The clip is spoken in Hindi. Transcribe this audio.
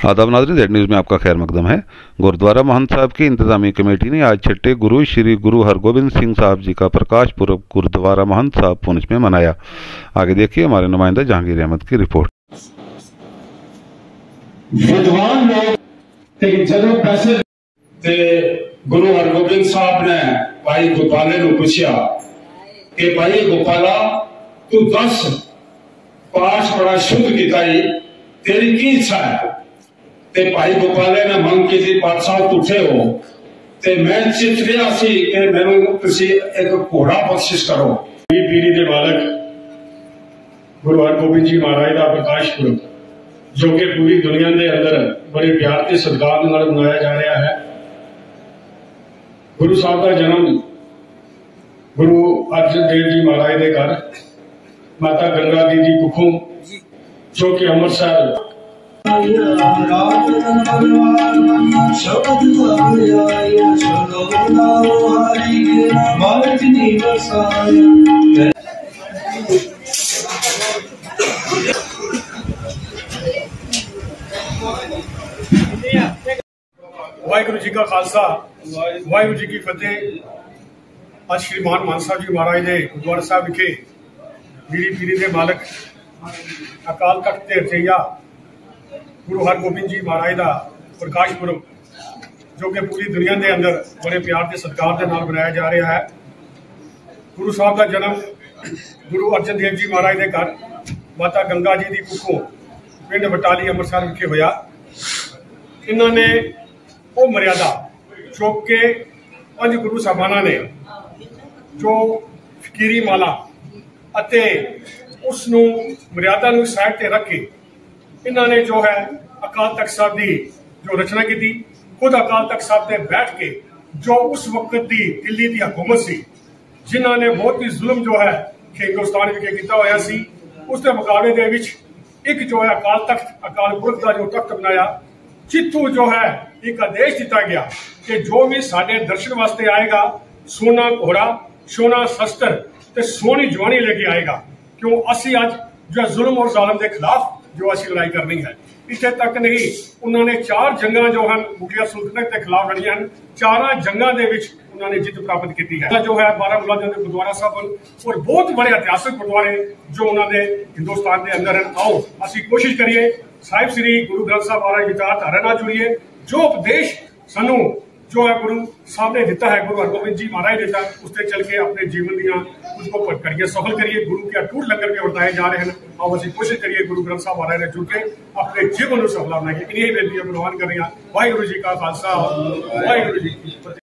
आदाब नाज़रीन, ज़ेड न्यूज़ में आपका खैर मकदम है। गुरुद्वारा महंत साहब की इंतजामी कमेटी ने आज छठे गुरु श्री गुरु हरगोबिंद सिंह साहब जी का प्रकाश पुरब गुरुद्वारा महंत साहब पुंछ में मनाया। आगे देखिए हमारे नुमाइंदा जहांगीर अहमद की रिपोर्ट। विद्वान लोग जदों पैसे गुरु हरगोबिंद साहब ने भाई गोपाले को पूछा कि भाई गोपाला तू दस पाठ बड़ा शुद्ध किया, तेरी की इच्छा है? ते भाई गोपाले ने मंग की थी, पातशाह तुठे हो ते मैं चित रहा सी कि मैनू तुसी एक घोड़ा बख्शिश करो। पीढ़ी के मालक गुरु हरगोबिंद जी महाराज का प्रकाश पुरब जो कि पूरी दुनिया के अंदर बड़े प्यार के सत्कार नाल मनाया जा रहा है। गुरु साहब का जन्म गुरु अर्जन देव जी महाराज के घर माता गंगा दी जी कुखों जो कि अमृतसर वाहिगुरु जी का खालसा वाहिगुरु जी की फतेह। आज श्री मान साहब जी महाराज ने गुरुद्वारा साहब विखे बीड़ी पीरी के मालक अकाल तख्त के रचैया गुरु हरगोबिंद जी महाराज का प्रकाश पुरब जो कि पूरी दुनिया के अंदर बड़े प्यार के सत्कार के नाल मनाया जा रहा है। गुरु साहब का जन्म गुरु अर्जन देव जी महाराज के घर माता गंगा जी की कुखों पिंड बटाली अमृतसर विखे होया। इन्होंने वो मर्यादा जो कि पंज गुरु साहबाना ने जो फकीरी माला अते उसनू मर्यादा नू साइड ते रख के इन्होंने जो है अकाल तख्त साहब की जो रचना की थी, खुद अकाल तख्त साहब से बैठ के जो उस वक्त की दिल्ली की हुकूमत सी जिन्होंने बहुत ही जुल्म जो है हिंदुस्तान विखे किया होया सी, उसके मुकाबले दे विच एक जो है अकाल तख्त अकाल पुरख का जो तख्त बनाया जिथों जो है एक आदेश दिता गया कि जो भी साडे दर्शन वास्ते आएगा सोना घोड़ा सोना शस्त्र ते सोनी जवानी लेके आएगा, क्यों असी अज जो जुल्म और जालम के खिलाफ जो असी लड़ाई करनी है। इतने तक नहीं, उन्होंने 4 जंगा जो हैं मुगलिया सुल्तनत के खिलाफ लड़िया हैं, 4 जंगा दे विच उन्होंने जित प्राप्त की है। जो है बारामूला के गुरुद्वारा साहब और बहुत बड़े ऐतिहासिक गुरुद्वारे जो उन्होंने हिंदुस्तान के अंदर हैं। आओ असी कोशिश करिए साहिब श्री गुरु ग्रंथ साहब महाराज विचारधारा ना जुड़िए, जो उपदेश सानू जो है गुरु साहब ने दिता है, गुरु हरगोबिंद जी महाराज देता है, उससे चल के अपने जीवन दिया उसको करिए सफल करिए। गुरु के अटूट लंगर के वर्ताए जा रहे हैं और असी कोशिश करिए गुरु ग्रंथ साहब महाराज ने जुड़ के अपने जीवन को सफल बनाइए। इन्हीं बेनतियां प्रवान कर रही हैं। वाहिगुरु जी का खालसा वाहिगुरु जी।